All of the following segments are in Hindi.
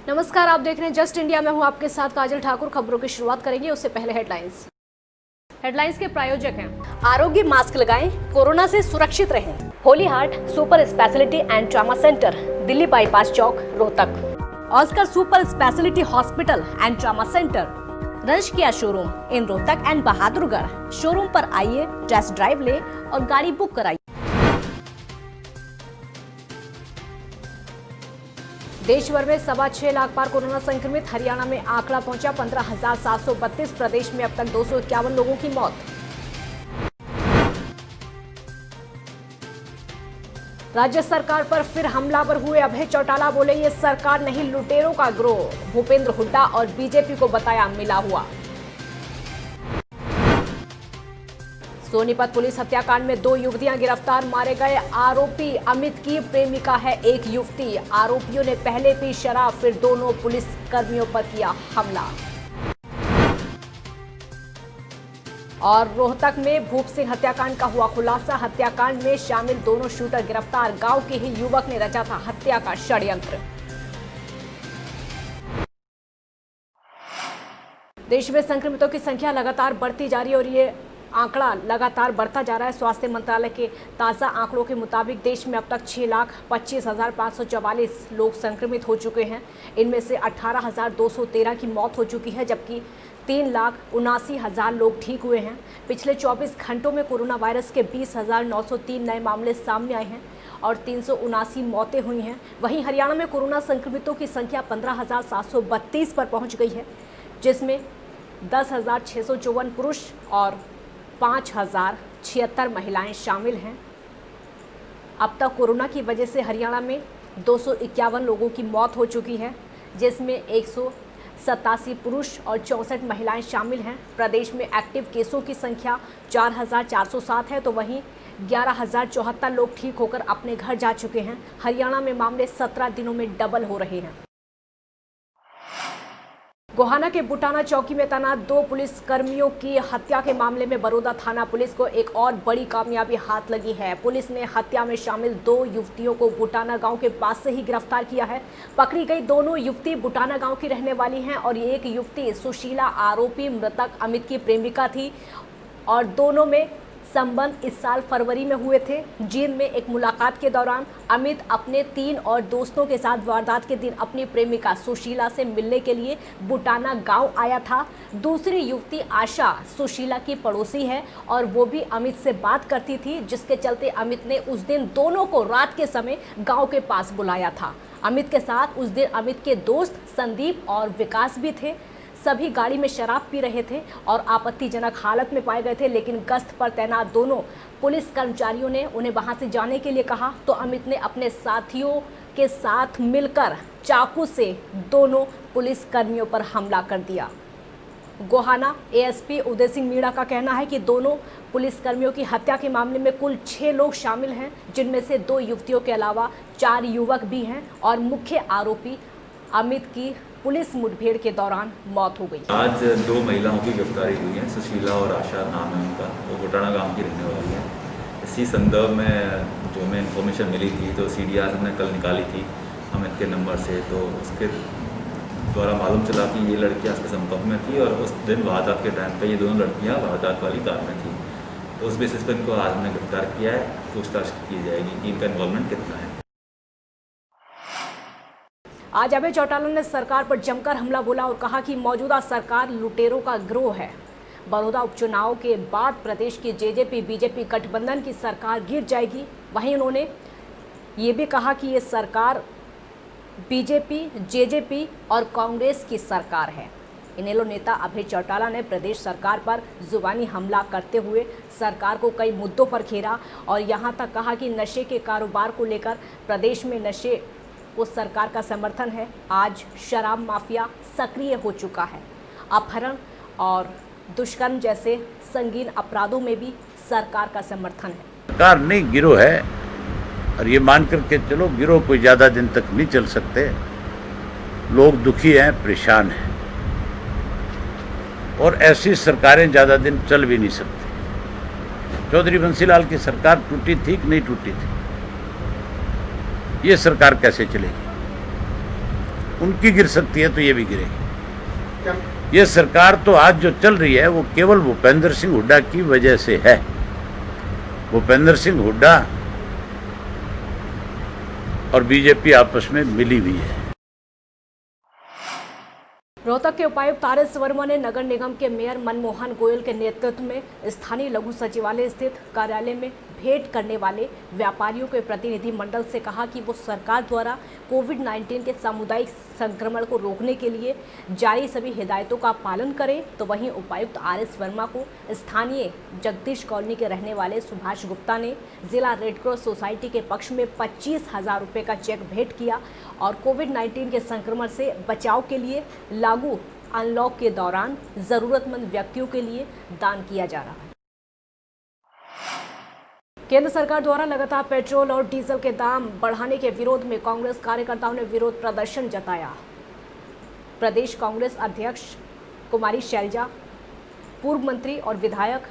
नमस्कार, आप देख रहे हैं जस्ट इंडिया। मैं हूं आपके साथ काजल ठाकुर। खबरों की शुरुआत करेंगे, उससे पहले हेडलाइंस के प्रायोजक हैं आरोग्य मास्क लगाएं, कोरोना से सुरक्षित रहें। Holy Heart Super Speciality and Trauma Centre, Delhi Bypass चौक, Rohtak. Oscar Super Speciality Hospital and Trauma Centre, रंश किया showroom in Rohtak and Bahadurgarh. Showroom पर आइए, टेस्ट ड्राइव ले और गाड़ी बुक कराइए। देश भर में 6.25 लाख पार कोरोना संक्रमित। हरियाणा में आंकड़ा पहुंचा 15,732। प्रदेश में अब तक 251 लोगों की मौत। राज्य सरकार पर फिर हमलावर हुए अभय चौटाला। बोले ये सरकार नहीं, लुटेरों का गिरोह। भूपेंद्र हुड्डा और बीजेपी को बताया मिला हुआ। सोनीपत पुलिस हत्याकांड में 2 युवतियां गिरफ्तार, मारे गए आरोपी अमित की प्रेमिका है एक युवती। आरोपियों ने पहले पी शराब, फिर दोनों पुलिस कर्मियों पर किया हमला। और रोहतक में भूप सिंह हत्याकांड का हुआ खुलासा। हत्याकांड में शामिल दोनों शूटर गिरफ्तार। गांव के ही युवक ने रचा था हत्या का षड्यंत्र। देश में संक्रमितों की संख्या लगातार बढ़ती जा रही है और ये आंकड़ा लगातार बढ़ता जा रहा है। स्वास्थ्य मंत्रालय के ताज़ा आंकड़ों के मुताबिक देश में अब तक 6,25,544 लोग संक्रमित हो चुके हैं। इनमें से 18,213 की मौत हो चुकी है, जबकि 3,79,000 लोग ठीक हुए हैं। पिछले 24 घंटों में कोरोना वायरस के 20,903 नए मामले सामने आए हैं और 379 मौतें हुई हैं। वहीं हरियाणा में कोरोना संक्रमितों की संख्या 15,732 पर पहुँच गई है, जिसमें 10,654 पुरुष और 5,076 महिलाएं शामिल हैं। अब तक कोरोना की वजह से हरियाणा में 251 लोगों की मौत हो चुकी है, जिसमें 187 पुरुष और 64 महिलाएं शामिल हैं। प्रदेश में एक्टिव केसों की संख्या 4,407 है, तो वहीं 11,074 लोग ठीक होकर अपने घर जा चुके हैं। हरियाणा में मामले 17 दिनों में डबल हो रहे हैं। गोहाना के बुटाना चौकी में तैनात 2 पुलिस कर्मियों की हत्या के मामले में बरोदा थाना पुलिस को एक और बड़ी कामयाबी हाथ लगी है। पुलिस ने हत्या में शामिल 2 युवतियों को बुटाना गांव के पास से ही गिरफ्तार किया है। पकड़ी गई दोनों युवती बुटाना गांव की रहने वाली हैं और एक युवती सुशीला आरोपी मृतक अमित की प्रेमिका थी और दोनों में संबंध इस साल फरवरी में हुए थे। जींद में एक मुलाकात के दौरान अमित अपने 3 और दोस्तों के साथ वारदात के दिन अपनी प्रेमिका सुशीला से मिलने के लिए बुटाना गांव आया था। दूसरी युवती आशा सुशीला की पड़ोसी है और वो भी अमित से बात करती थी, जिसके चलते अमित ने उस दिन दोनों को रात के समय गाँव के पास बुलाया था। अमित के साथ उस दिन अमित के दोस्त संदीप और विकास भी थे। सभी गाड़ी में शराब पी रहे थे और आपत्तिजनक हालत में पाए गए थे, लेकिन गश्त पर तैनात दोनों पुलिस कर्मचारियों ने उन्हें वहां से जाने के लिए कहा तो अमित ने अपने साथियों के साथ मिलकर चाकू से दोनों पुलिस कर्मियों पर हमला कर दिया। गोहाना एएसपी उदय सिंह मीणा का कहना है कि दोनों पुलिसकर्मियों की हत्या के मामले में कुल 6 लोग शामिल हैं, जिनमें से 2 युवतियों के अलावा 4 युवक भी हैं और मुख्य आरोपी अमित की पुलिस मुठभेड़ के दौरान मौत हो गई। आज 2 महिलाओं की गिरफ्तारी हुई है। सुशीला और आशा नाम है उनका, वो बुटाना गांव की रहने वाली है। इसी संदर्भ में जो हमें इन्फॉर्मेशन मिली थी तो सीडीआर हमने कल निकाली थी अमित के नंबर से, तो उसके द्वारा मालूम चला कि ये लड़कियाँ उसके संपर्क में थी और उस दिन वारदात के टाइम पर ये दोनों लड़कियाँ वारदात वाली कार में थी। तो उस बेसिस पर इनको आज हमने गिरफ्तार किया है। पूछताछ की जाएगी कि इनका इन्वॉल्वमेंट कितना है। आज अभय चौटाला ने सरकार पर जमकर हमला बोला और कहा कि मौजूदा सरकार लुटेरों का गिरोह है। बड़ौदा उपचुनाव के बाद प्रदेश की जेजेपी बीजेपी गठबंधन की सरकार गिर जाएगी। वहीं उन्होंने ये भी कहा कि ये सरकार बीजेपी, जेजेपी और कांग्रेस की सरकार है। इनेलो नेता अभय चौटाला ने प्रदेश सरकार पर जुबानी हमला करते हुए सरकार को कई मुद्दों पर घेरा और यहाँ तक कहा कि नशे के कारोबार को लेकर प्रदेश में नशे को सरकार का समर्थन है। आज शराब माफिया सक्रिय हो चुका है। अपहरण और दुष्कर्म जैसे संगीन अपराधों में भी सरकार का समर्थन है। सरकार नहीं, गिरोह है और ये मान करके चलो गिरोह कोई ज़्यादा दिन तक नहीं चल सकते। लोग दुखी हैं, परेशान हैं और ऐसी सरकारें ज़्यादा दिन चल भी नहीं सकती। चौधरी बंसीलाल की सरकार टूटी थी कि नहीं टूटी थी? ये सरकार कैसे चलेगी? उनकी गिर सकती है तो ये भी गिरेगी। ये सरकार तो आज जो चल रही है वो केवल भूपेंद्र सिंह हुड्डा की वजह से है। भूपेंद्र सिंह हुड्डा और बीजेपी आपस में मिली हुई है। रोहतक के उपायुक्त आर.एस. वर्मा ने नगर निगम के मेयर मनमोहन गोयल के नेतृत्व में स्थानीय लघु सचिवालय स्थित कार्यालय में भेंट करने वाले व्यापारियों के प्रतिनिधि मंडल से कहा कि वो सरकार द्वारा कोविड-19 के सामुदायिक संक्रमण को रोकने के लिए जारी सभी हिदायतों का पालन करें। तो वहीं उपायुक्त आर.एस. वर्मा को स्थानीय जगदीश कॉलोनी के रहने वाले सुभाष गुप्ता ने जिला रेड क्रॉस सोसाइटी के पक्ष में 25,000 रुपये का चेक भेंट किया और कोविड-19 के संक्रमण से बचाव के लिए लागू अनलॉक के दौरान जरूरतमंद व्यक्तियों के लिए दान किया जा रहा है। केंद्र सरकार द्वारा लगातार पेट्रोल और डीजल के दाम बढ़ाने के विरोध में कांग्रेस कार्यकर्ताओं ने विरोध प्रदर्शन जताया। प्रदेश कांग्रेस अध्यक्ष कुमारी शैलजा, पूर्व मंत्री और विधायक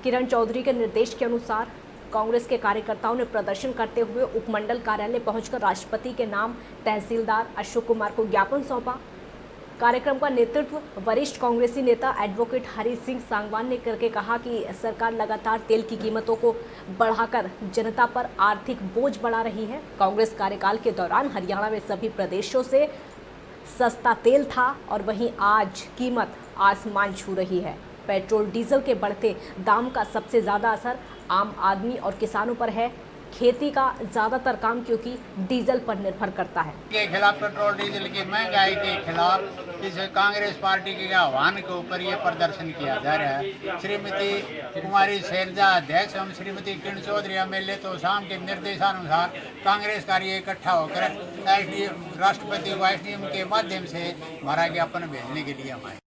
किरण चौधरी के निर्देश के अनुसार कांग्रेस के कार्यकर्ताओं ने प्रदर्शन करते हुए उपमंडल कार्यालय पहुंचकर राष्ट्रपति के नाम तहसीलदार अशोक कुमार को ज्ञापन सौंपा। कार्यक्रम का नेतृत्व वरिष्ठ कांग्रेसी नेता एडवोकेट हरि सिंह सांगवान ने करके कहा कि सरकार लगातार तेल की कीमतों को बढ़ाकर जनता पर आर्थिक बोझ बढ़ा रही है। कांग्रेस कार्यकाल के दौरान हरियाणा में सभी प्रदेशों से सस्ता तेल था और वहीं आज कीमत आसमान छू रही है। पेट्रोल डीजल के बढ़ते दाम का सबसे ज़्यादा असर आम आदमी और किसानों पर है। खेती का ज़्यादातर काम क्योंकि डीजल पर निर्भर करता है। के खिलाफ पेट्रोल डीजल की महंगाई के खिलाफ इस कांग्रेस पार्टी के आह्वान के ऊपर ये प्रदर्शन किया जा रहा है। श्रीमती कुमारी शैलजा अध्यक्ष एवं श्रीमती किरण चौधरी एमएलए तो शाम के निर्देशानुसार कांग्रेस कार्य इकट्ठा होकर राष्ट्रपति को एसडीएम के माध्यम से हमारा ज्ञापन भेजने के लिए हम आए।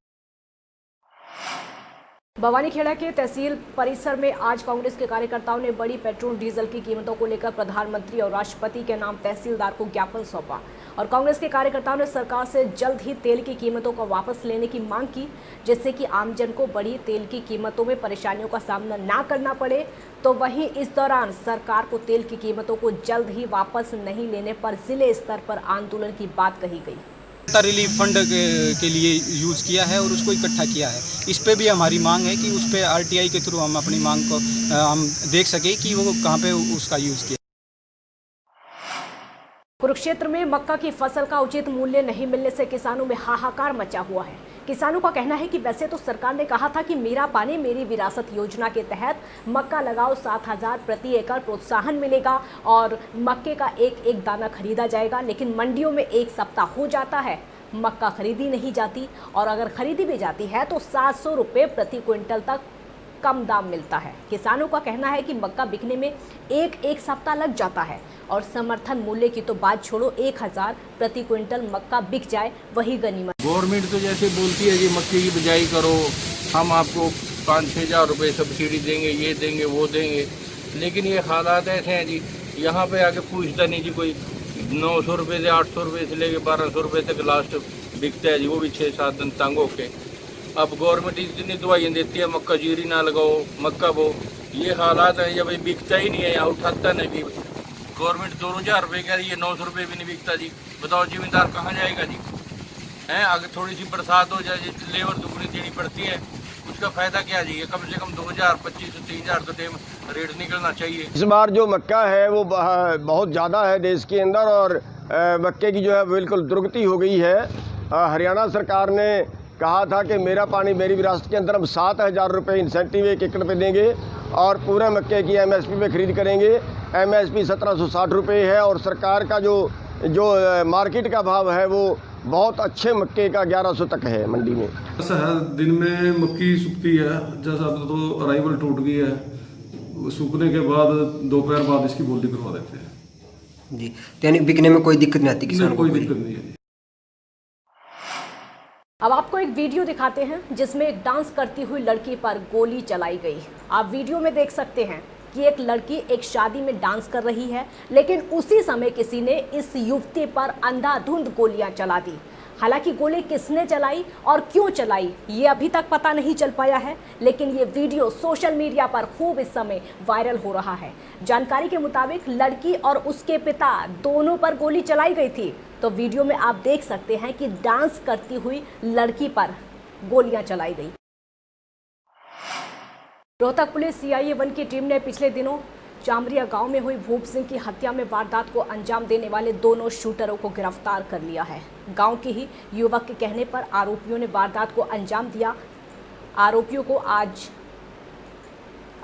बवानीखेड़ा के तहसील परिसर में आज कांग्रेस के कार्यकर्ताओं ने बड़ी पेट्रोल डीजल की कीमतों को लेकर प्रधानमंत्री और राष्ट्रपति के नाम तहसीलदार को ज्ञापन सौंपा और कांग्रेस के कार्यकर्ताओं ने सरकार से जल्द ही तेल की कीमतों को वापस लेने की मांग की, जिससे कि आमजन को बड़ी तेल की कीमतों में परेशानियों का सामना ना करना पड़े। तो वहीं इस दौरान सरकार को तेल की कीमतों को जल्द ही वापस नहीं लेने पर जिले स्तर पर आंदोलन की बात कही गई। रिलीफ फंड के लिए यूज़ किया है और उसको इकट्ठा किया है। इस पे भी हमारी मांग है कि उस पे आरटीआई के थ्रू हम अपनी मांग को हम देख सके कि वो कहाँ पे उसका यूज़ किया। कुरुक्षेत्र में मक्का की फसल का उचित मूल्य नहीं मिलने से किसानों में हाहाकार मचा हुआ है। किसानों का कहना है कि वैसे तो सरकार ने कहा था कि मेरा पानी मेरी विरासत योजना के तहत मक्का लगाओ 7,000 प्रति एकड़ प्रोत्साहन मिलेगा और मक्के का एक एक दाना खरीदा जाएगा, लेकिन मंडियों में एक सप्ताह हो जाता है, मक्का खरीदी नहीं जाती और अगर खरीदी भी जाती है तो 700 रुपये प्रति क्विंटल तक कम दाम मिलता है। किसानों का कहना है कि मक्का बिकने में एक सप्ताह लग जाता है और समर्थन मूल्य की तो बात छोड़ो, 1,000 प्रति क्विंटल मक्का बिक जाए वही गनीमत। गवर्नमेंट तो जैसे बोलती है कि मक्के की बिजाई करो, हम आपको 5-6 हज़ार रुपये सब्सिडी देंगे, ये देंगे वो देंगे, लेकिन ये हालात ऐसे हैं जी, यहाँ पे आके पूछता नहीं जी कोई। 900 रुपये से 800 रुपये से लेके 1200 रुपये तक लास्ट बिकता है जी, वो भी 6-7 दिन तंग होके। अब गवर्नमेंट इतनी दवाइयाँ देती है, मक्का जीरी ना लगाओ, मक्का वो, ये हालात है जब बिकता ही नहीं है, यहाँ उठाता नहीं भी। गवर्नमेंट 2,000 रुपये कह रही है, 900 रुपये भी नहीं बिकता जी। बताओ जिम्मेदार कहाँ जाएगा जी? हैं अगर थोड़ी सी बरसात हो जाए, लेबर दुगनी देनी पड़ती है, उसका फायदा क्या जी? कम से कम 2,000, 2500, 3,000 तो टाइम रेट निकलना चाहिए। इस बार जो मक्का है वो बहुत ज़्यादा है देश के अंदर और मक्के की जो है बिल्कुल दुर्गति हो गई है। हरियाणा सरकार ने कहा था कि मेरा पानी मेरी विरासत के अंदर हम 7,000 रुपये इंसेंटिव 1 एकड़ पे देंगे और पूरे मक्के की एमएसपी पे खरीद करेंगे। एमएसपी 1,760 रुपये है और सरकार का जो मार्केट का भाव है वो बहुत अच्छे मक्के का 1,100 तक है मंडी में। ऐसा है दिन में मक्की सूखती है, जैसा अब तो अराइवल टूट गई है, सूखने के बाद दोपहर बाद इसकी बोली करवा देते हैं जी। यानी बिकने में कोई दिक्कत नहीं आती किसान को? कोई दिक्कत नहीं है। अब आपको एक वीडियो दिखाते हैं जिसमें एक डांस करती हुई लड़की पर गोली चलाई गई। आप वीडियो में देख सकते हैं कि एक लड़की एक शादी में डांस कर रही है, लेकिन उसी समय किसी ने इस युवती पर अंधाधुंध गोलियां चला दी। हालांकि गोली किसने चलाई और क्यों चलाई ये अभी तक पता नहीं चल पाया है, लेकिन ये वीडियो सोशल मीडिया पर खूब इस समय वायरल हो रहा है। जानकारी के मुताबिक लड़की और उसके पिता दोनों पर गोली चलाई गई थी। तो वीडियो में आप देख सकते हैं कि डांस करती हुई लड़की पर गोलियां चलाई गई। रोहतक पुलिस CIA-1 की टीम ने पिछले दिनों चामरिया गांव में हुई भूप सिंह की हत्या में वारदात को अंजाम देने वाले दोनों शूटरों को गिरफ्तार कर लिया है। गांव के ही युवक के कहने पर आरोपियों ने वारदात को अंजाम दिया। आरोपियों को आज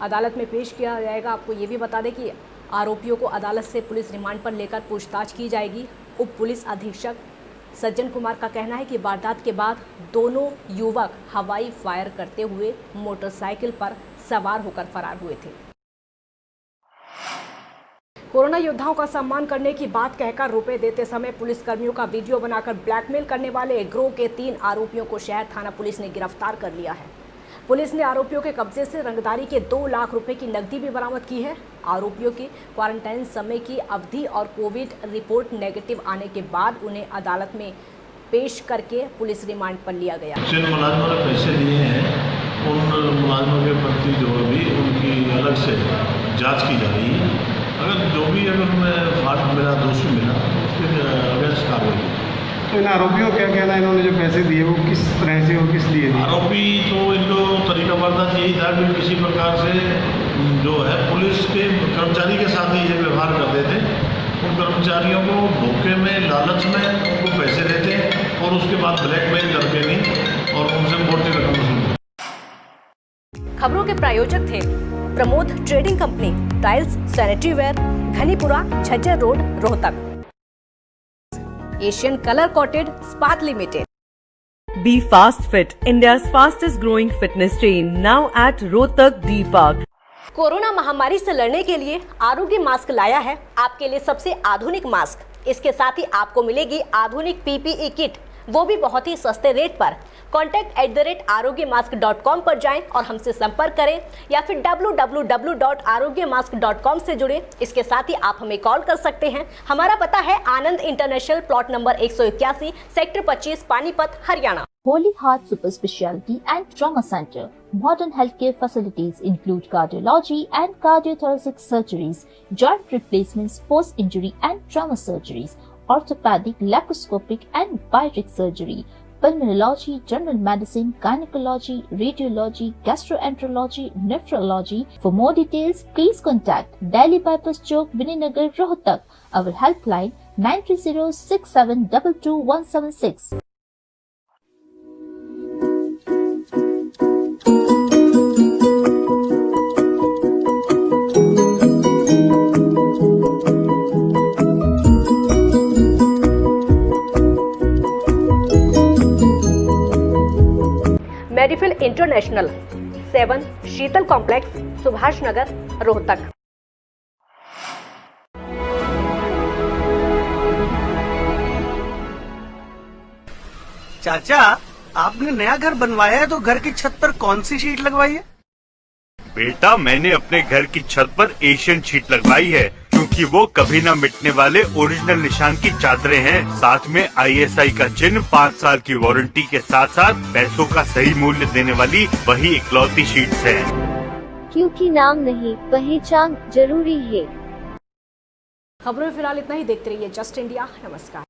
अदालत में पेश किया जाएगा। आपको ये भी बता दें कि आरोपियों को अदालत से पुलिस रिमांड पर लेकर पूछताछ की जाएगी। उप पुलिस अधीक्षक सज्जन कुमार का कहना है कि वारदात के बाद दोनों युवक हवाई फायर करते हुए मोटरसाइकिल पर सवार होकर फरार हुए थे। कोरोना योद्धाओं का सम्मान करने की बात कहकर रुपए देते समय पुलिसकर्मियों का वीडियो बनाकर ब्लैकमेल करने वाले गिरोह के 3 आरोपियों को शहर थाना पुलिस ने गिरफ्तार कर लिया है। पुलिस ने आरोपियों के कब्जे से रंगदारी के 2 लाख रुपए की नकदी भी बरामद की है। आरोपियों की क्वारंटाइन समय की अवधि और कोविड रिपोर्ट नेगेटिव आने के बाद उन्हें अदालत में पेश करके पुलिस रिमांड पर लिया गया। जिन मुलाजिमों ने पैसे लिए हैं उन मुलाजिमों के प्रति जो भी उनकी अलग से जांच की जा रही है। अगर उन्हें फाल्ट मिला, दोषी मिला तो उसके अगेंस्ट कार्रवाई की। तो इन आरोपियों का क्या कहना है, इन्होंने जो पैसे दिए वो किस तरह से और किस लिए दिए? आरोपी तो इनको तरीका वारदात यही था कि किसी प्रकार से जो है पुलिस के कर्मचारी के साथ ही ये व्यवहार करते थे। उन कर्मचारियों को धोखे में, लालच में उनको पैसे देते और उसके बाद ब्लैकमेल करके नहीं और उनसे मोटी रकम वसूल। खबरों के प्रायोजक थे Pramod Trading Company, tiles, sanitary ware, Ghanipura, Jhajjar Road, Rohtak. Asian Colour Coated स्पात Limited. Be Fast Fit, India's fastest growing fitness chain, now at Rohtak D Park. Corona महामारी से लड़ने के लिए आरोग्य मास्क लाया है आपके लिए सबसे आधुनिक मास्क। इसके साथ ही आपको मिलेगी आधुनिक PPE किट, वो भी बहुत ही सस्ते रेट पर। contact@arogyamask.com पर जाएं और हमसे संपर्क करें या फिर www.arogyamask.com से जुड़ें। इसके साथ ही आप हमें कॉल कर सकते हैं। हमारा पता है Anand International, plot number 181, sector 25, Panipat, Haryana. Holy Heart Super Speciality and Trauma Center. Modern healthcare facilities include cardiology and cardiothoracic surgeries, joint replacements, post-injury and trauma surgeries, orthopedic, laparoscopic and bariatric surgery, pulmonology, general medicine, gynecology, radiology, gastroenterology, nephrology. For more details, please contact Delhi Bypass Chowk, Vininagar, Rohtak. Our helpline 930-6722-176. Medifill International 7 Sheetal Complex, Subhash Nagar, Rohtak. चाचा, आपने नया घर बनवाया है तो घर की छत पर कौन सी शीट लगवाई है? बेटा, मैंने अपने घर की छत पर एशियन शीट लगवाई है क्योंकि वो कभी न मिटने वाले ओरिजिनल निशान की चादरें हैं। साथ में ISI का चिन्ह, 5 साल की वारंटी के साथ साथ पैसों का सही मूल्य देने वाली वही इकलौती शीट्स है। क्योंकि नाम नहीं, पहचान जरूरी है। खबरों में फिलहाल इतना ही। देखते रहिए जस्ट इंडिया। नमस्कार।